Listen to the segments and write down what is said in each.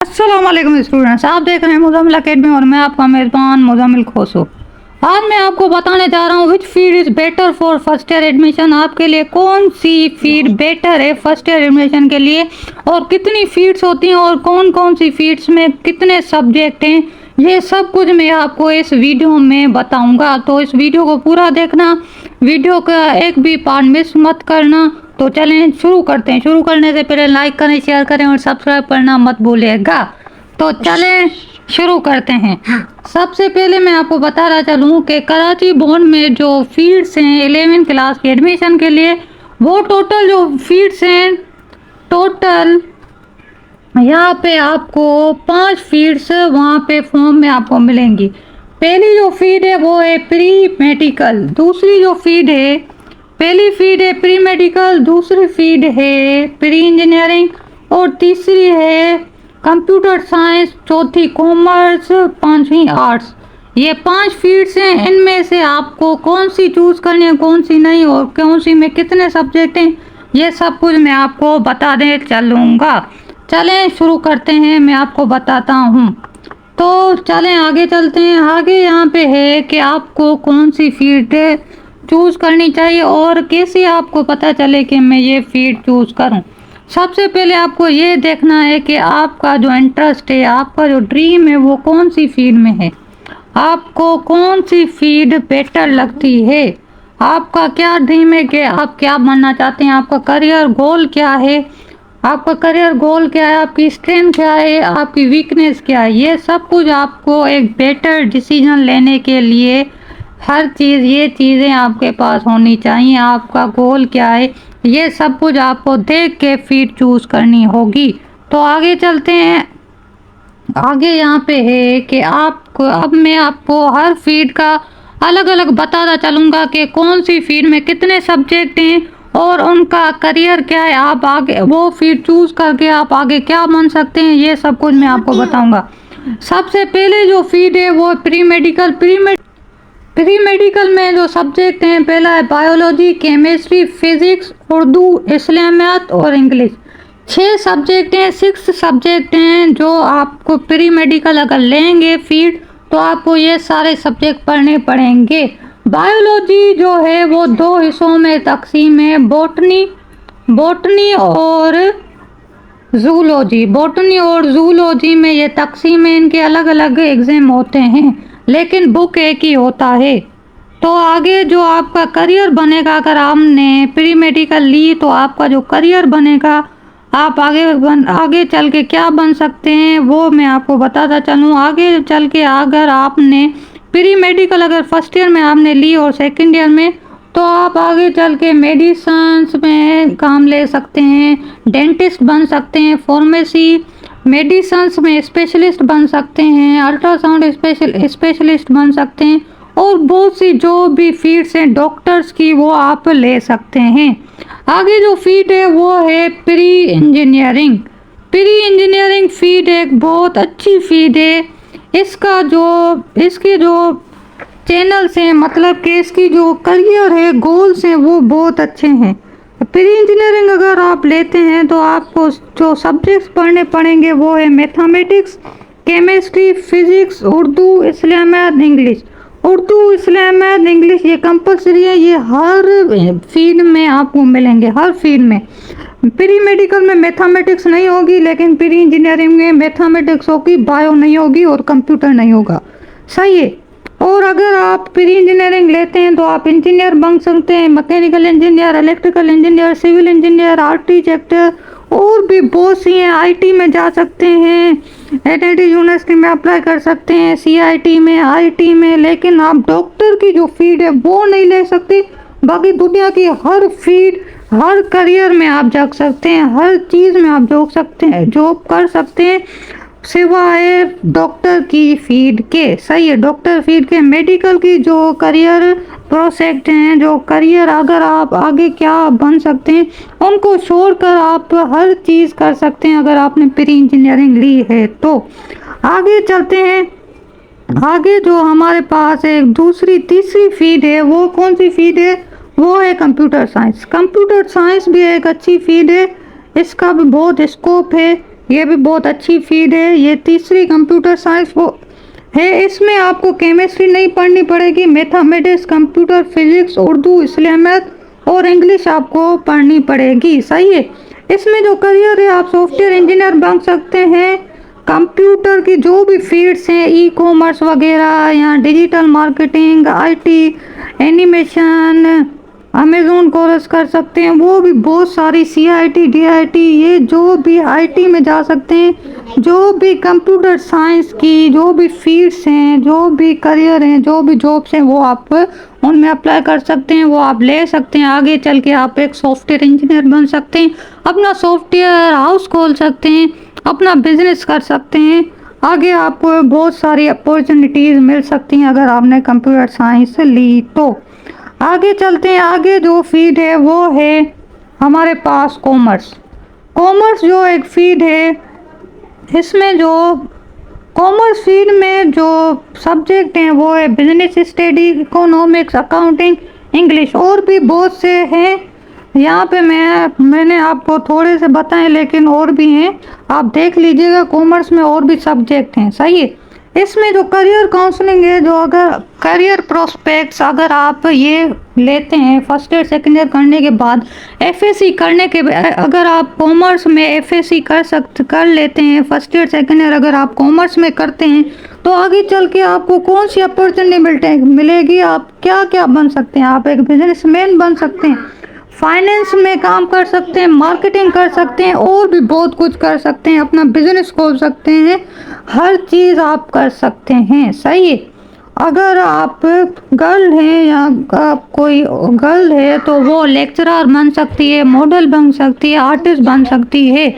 अस्सलाम वालेकुम स्टूडेंट्स, आप देख रहे हैं मुज़म्मिल एकेडमी और मैं आपका मेज़बान मुज़म्मिल खोसो। आज मैं आपको बताने जा रहा हूँ which feed is better for first year admission. आपके लिए कौन सी फीड बेटर है फर्स्ट ईयर एडमिशन के लिए, और कितनी फीड्स होती हैं और कौन कौन सी फीड्स में कितने सब्जेक्ट हैं, ये सब कुछ मैं आपको इस वीडियो में बताऊंगा। तो इस वीडियो को पूरा देखना, वीडियो का एक भी पार्ट मिस मत करना। तो चलें शुरू करते हैं। शुरू करने से पहले लाइक करें, शेयर करें और सब्सक्राइब करना मत भूलिएगा। तो चलें शुरू करते हैं। सबसे पहले मैं आपको बताना चलूँ कि कराची बोर्ड में जो फीड्स हैं 11वीं क्लास के एडमिशन के लिए, वो टोटल जो फीड्स हैं, टोटल यहाँ पे आपको 5 फीड्स वहाँ पे फॉर्म में आपको मिलेंगी। पहली जो फीड है वो है प्री मेडिकल, दूसरी जो फीड है, पहली फीड है प्री मेडिकल, दूसरी फीड है प्री इंजीनियरिंग और तीसरी है कंप्यूटर साइंस, चौथी कॉमर्स, पांचवी आर्ट्स। ये 5 फीड्स हैं। इनमें से आपको कौन सी चूज़ करनी है, कौन सी नहीं, और कौन सी में कितने सब्जेक्ट हैं, ये सब कुछ मैं आपको बताने चलूँगा। चलें शुरू करते हैं, मैं आपको बताता हूँ। तो चलें आगे चलते हैं। आगे यहाँ पे है कि आपको कौन सी फीड चूज़ करनी चाहिए और कैसे आपको पता चले कि मैं ये फीड चूज़ करूं। सबसे पहले आपको ये देखना है कि आपका जो इंटरेस्ट है, आपका जो ड्रीम है, वो कौन सी फीड में है, आपको कौन सी फीड बेटर लगती है, आपका क्या ड्रीम है कि आप क्या बनना चाहते हैं, आपका करियर गोल क्या है, आपका करियर गोल क्या है, आपकी स्ट्रेंथ क्या है, आपकी वीकनेस क्या है। ये सब कुछ आपको एक बेटर डिसीजन लेने के लिए हर चीज़, ये चीज़ें आपके पास होनी चाहिए। आपका गोल क्या है, ये सब कुछ आपको देख के फीड चूज़ करनी होगी। तो आगे चलते हैं। आगे यहाँ पे है कि आपको, अब मैं आपको हर फीड का अलग अलग बताता चलूँगा कि कौन सी फीड में कितने सब्जेक्ट हैं और उनका करियर क्या है। आप आगे वो फीड चूज़ करके आप आगे क्या बन सकते हैं, ये सब कुछ मैं आपको बताऊँगा। सबसे पहले जो फीड है वो प्री मेडिकल। प्री मेडिकल में जो सब्जेक्ट हैं, पहला है बायोलॉजी, केमिस्ट्री, फिजिक्स, उर्दू, इस्लामियात और इंग्लिश। 6 सब्जेक्ट हैं, 6 सब्जेक्ट हैं जो आपको प्री मेडिकल अगर लेंगे फीड तो आपको ये सारे सब्जेक्ट पढ़ने पड़ेंगे। बायोलॉजी जो है वो 2 हिस्सों में तकसीम है, बॉटनी और जूलॉजी। बॉटनी और जूलॉजी में ये तकसीम है, इनके अलग अलग एग्ज़ाम होते हैं लेकिन बुक एक ही होता है। तो आगे जो आपका करियर बनेगा, अगर आपने प्री मेडिकल ली तो आपका जो करियर बनेगा, आप आगे चल के क्या बन सकते हैं वो मैं आपको बताता चलूँ। आगे चल के अगर आपने प्री मेडिकल अगर फर्स्ट ईयर में आपने ली और सेकंड ईयर में, तो आप आगे चल के मेडिसिन्स में काम ले सकते हैं, डेंटिस्ट बन सकते हैं, फार्मेसी मेडिसिन्स में स्पेशलिस्ट बन सकते हैं, अल्ट्रासाउंड स्पेशलिस्ट बन सकते हैं और बहुत सी जो भी फील्ड्स हैं डॉक्टर्स की, वो आप ले सकते हैं। आगे जो फील्ड है वो है pre engineering. Pre engineering field एक बहुत अच्छी फील्ड है। इसके जो चैनल्स हैं, मतलब कि इसकी जो करियर है, गोल्स हैं, वो बहुत अच्छे हैं। प्री इंजीनियरिंग अगर आप लेते हैं तो आपको जो सब्जेक्ट्स पढ़ने पड़ेंगे वो है mathematics, chemistry, physics, Urdu, Islamiat, English. Urdu, Islamiat, English ये कंपलसरी है, ये हर फील्ड में आपको मिलेंगे, हर फील्ड में। प्री मेडिकल में मैथमेटिक्स नहीं होगी लेकिन प्री इंजीनियरिंग में मैथमेटिक्स होगी, बायो नहीं होगी और कंप्यूटर नहीं होगा। सही है। और अगर आप प्री इंजीनियरिंग लेते हैं तो आप इंजीनियर बन सकते हैं, mechanical engineer, electrical engineer, civil engineer, architect और भी बहुत सी हैं। आईटी में जा सकते हैं, एनआईटी यूनिवर्सिटी में अप्लाई कर सकते हैं, सीआईटी में, आईटी में, लेकिन आप डॉक्टर की जो फील्ड है वो नहीं ले सकते। बाकी दुनिया की हर फील्ड, हर करियर में आप जा सकते हैं, हर चीज़ में आप जॉब कर सकते हैं सिवाय डॉक्टर की फील्ड के। सही है। डॉक्टर फील्ड के मेडिकल की जो करियर प्रोस्पेक्ट हैं, जो करियर अगर आप आगे क्या बन सकते हैं, उनको छोड़कर आप हर चीज़ कर सकते हैं अगर आपने प्री इंजीनियरिंग ली है। तो आगे चलते हैं। आगे जो हमारे पास एक दूसरी तीसरी फील्ड है, वो कौन सी फील्ड है, वो है कंप्यूटर साइंस। कंप्यूटर साइंस भी एक अच्छी फील्ड है, इसका भी बहुत स्कोप है। ये भी बहुत अच्छी फील्ड है। ये तीसरी कंप्यूटर साइंस वो है, इसमें आपको केमिस्ट्री नहीं पढ़नी पड़ेगी, mathematics, computer, physics, Urdu, Islamic और इंग्लिश आपको पढ़नी पड़ेगी। सही है। इसमें जो करियर है, आप सॉफ्टवेयर इंजीनियर बन सकते हैं। कंप्यूटर की जो भी फील्ड्स हैं, ई कॉमर्स वगैरह या digital marketing, IT, animation, Amazon course कर सकते हैं। वो भी बहुत सारी सीआईटी, डीआईटी, ये जो भी आईटी में जा सकते हैं। जो भी कंप्यूटर साइंस की जो भी फील्ड्स हैं, जो भी करियर हैं, जो भी जॉब्स हैं, वो आप उनमें अप्लाई कर सकते हैं, वो आप ले सकते हैं। आगे चल के आप एक सॉफ्टवेयर इंजीनियर बन सकते हैं, अपना सॉफ्टवेयर हाउस खोल सकते हैं, अपना बिजनेस कर सकते हैं। आगे आपको बहुत सारी अपॉर्चुनिटीज़ मिल सकती हैं अगर आपने कंप्यूटर साइंस ली तो। आगे चलते हैं। आगे जो फील्ड है वो है हमारे पास कॉमर्स। कॉमर्स जो एक फील्ड है, इसमें जो कॉमर्स फील्ड में जो सब्जेक्ट हैं वो है business study, economics, accounting, English और भी बहुत से हैं। यहाँ पे मैंने आपको थोड़े से बताए, लेकिन और भी हैं, आप देख लीजिएगा। कॉमर्स में और भी सब्जेक्ट हैं। सही है। इसमें जो करियर काउंसलिंग है, जो अगर करियर प्रोस्पेक्ट्स अगर आप ये लेते हैं फर्स्ट ईयर सेकेंड ईयर करने के बाद, एफएससी करने के, अगर आप कॉमर्स में एफएससी कर लेते हैं फर्स्ट ईयर सेकेंड ईयर, अगर आप कॉमर्स में करते हैं तो आगे चल के आपको कौन सी अपॉर्चुनिटी मिलेगी, आप क्या क्या बन सकते हैं। आप एक बिजनेसमैन बन सकते हैं, फाइनेंस में काम कर सकते हैं, मार्केटिंग कर सकते हैं और भी बहुत कुछ कर सकते हैं, अपना बिजनेस खोल सकते हैं, हर चीज़ आप कर सकते हैं। सही है। अगर आप गर्ल हैं या आप कोई गर्ल है तो वो लेक्चरर बन सकती है, मॉडल बन सकती है, आर्टिस्ट बन सकती है।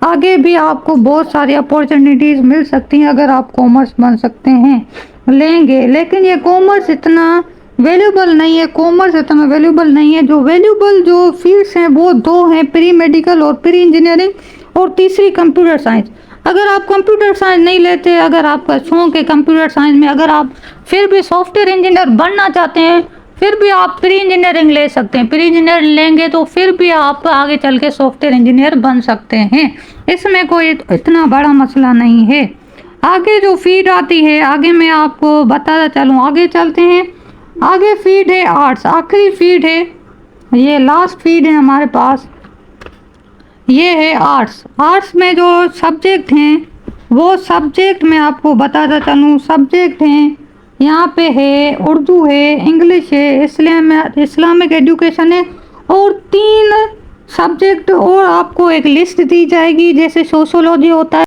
आगे भी आपको बहुत सारी अपॉर्चुनिटीज़ मिल सकती हैं अगर आप कॉमर्स बन सकते हैं लेंगे। लेकिन ये कॉमर्स इतना वैल्यूबल नहीं है, कॉमर्स इतना वैल्यूबल नहीं है। जो वैल्यूबल जो फील्ड्स हैं वो दो हैं, प्री मेडिकल और प्री इंजीनियरिंग, और तीसरी कंप्यूटर साइंस। अगर आप कंप्यूटर साइंस नहीं लेते, अगर आपका शौक है कंप्यूटर साइंस में, अगर आप फिर भी सॉफ्टवेयर इंजीनियर बनना चाहते हैं, फिर भी आप प्री इंजीनियरिंग ले सकते हैं। प्री इंजीनियरिंग लेंगे तो फिर भी आप आगे चल के सॉफ्टवेयर इंजीनियर बन सकते हैं, इसमें कोई इतना बड़ा मसला नहीं है। आगे जो फील्ड आती है, आगे मैं आपको बताता चलूँ। आगे चलते हैं। आगे फील्ड है आर्ट्स, आखिरी फील्ड है, ये लास्ट फील्ड है हमारे पास, ये है आर्ट्स। आर्ट्स में जो सब्जेक्ट हैं वो सब्जेक्ट मैं आपको बताता चलूँ। सब्जेक्ट हैं यहाँ पे है उर्दू है, इंग्लिश है, इस्लामिक एजुकेशन है, और 3 सब्जेक्ट और आपको एक लिस्ट दी जाएगी। जैसे सोशोलॉजी होता है,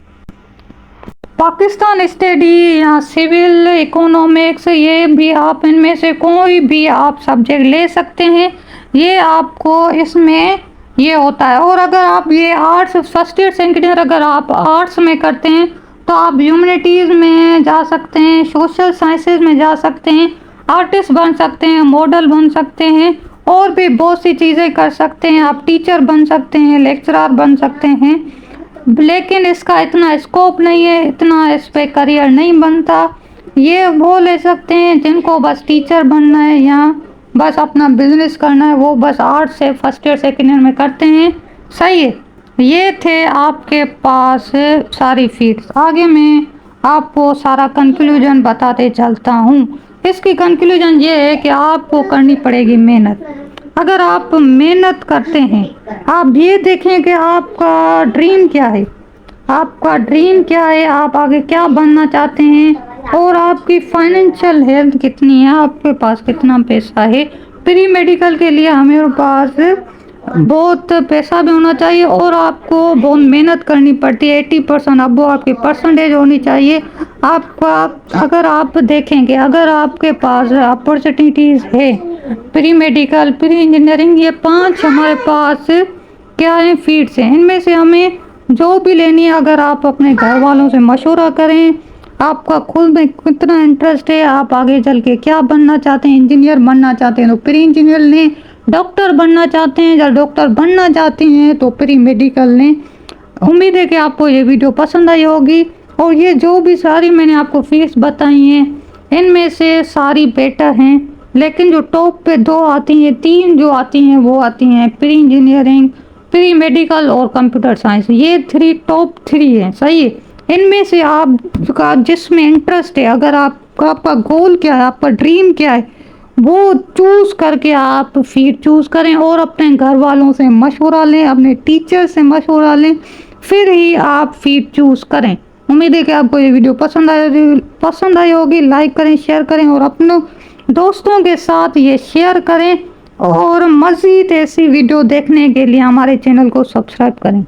पाकिस्तान स्टडी या सिविल इकोनॉमिक्स, ये भी आप इनमें से कोई भी आप सब्जेक्ट ले सकते हैं, ये आपको इसमें ये होता है। और अगर आप ये arts first year second year अगर आप आर्ट्स में करते हैं तो आप ह्यूमैनिटीज़ में जा सकते हैं, सोशल साइंसेज में जा सकते हैं, आर्टिस्ट बन सकते हैं, मॉडल बन सकते हैं, और भी बहुत सी चीज़ें कर सकते हैं। आप टीचर बन सकते हैं, लेक्चरर बन सकते हैं, लेकिन इसका इतना स्कोप नहीं है, इतना इस पे करियर नहीं बनता। ये वो ले सकते हैं जिनको बस टीचर बनना है या बस अपना बिजनेस करना है, वो बस आर्ट्स से फर्स्ट ईयर सेकेंड ईयर में करते हैं। सही है। ये थे आपके पास सारी फील्ड्स। आगे मैं आपको सारा कंक्लूजन बताते चलता हूँ। इसकी कंक्लूजन ये है कि आपको करनी पड़ेगी मेहनत। अगर आप मेहनत करते हैं, आप ये देखें कि आपका ड्रीम क्या है, आपका ड्रीम क्या है, आप आगे क्या बनना चाहते हैं, और आपकी फाइनेंशियल हेल्थ कितनी है, आपके पास कितना पैसा है। प्री मेडिकल के लिए हमारे पास बहुत पैसा भी होना चाहिए और आपको बहुत मेहनत करनी पड़ती है। 80% अब वो आपकी परसेंटेज होनी चाहिए आपका। अगर आप देखेंगे, अगर आपके पास अपॉर्चुनिटीज़ है, प्री मेडिकल, प्री इंजीनियरिंग, ये 5 हमारे पास क्या है फील्ड्स हैं। इनमें से हमें जो भी लेनी है, अगर आप अपने घर वालों से मशवरा करें, आपका खुद में कितना इंटरेस्ट है, आप आगे चल के क्या बनना चाहते हैं, इंजीनियर बनना चाहते हैं तो प्री इंजीनियर लें, डॉक्टर बनना चाहते हैं या डॉक्टर बनना चाहते हैं तो प्री मेडिकल लें। उम्मीद है कि आपको ये वीडियो पसंद आई होगी, और ये जो भी सारी मैंने आपको फीस बताई हैं इनमें से सारी बेटर हैं, लेकिन जो टॉप पे 2 आती हैं, 3 जो आती हैं वो आती हैं प्री इंजीनियरिंग प्री मेडिकल और कंप्यूटर साइंस, ये 3 टॉप 3 हैं, सही है। इनमें से आपका जिसमें इंटरेस्ट है, अगर आपका गोल क्या है, आपका ड्रीम क्या है, वो चूज़ करके आप फील्ड चूज़ करें और अपने घर वालों से मशवरा लें, अपने टीचर से मशवरा लें, फिर ही आप फील्ड चूज़ करें। उम्मीद है कि आपको ये वीडियो पसंद आई होगी। लाइक करें, शेयर करें और अपने दोस्तों के साथ ये शेयर करें, और मज़ीद ऐसी वीडियो देखने के लिए हमारे चैनल को सब्सक्राइब करें।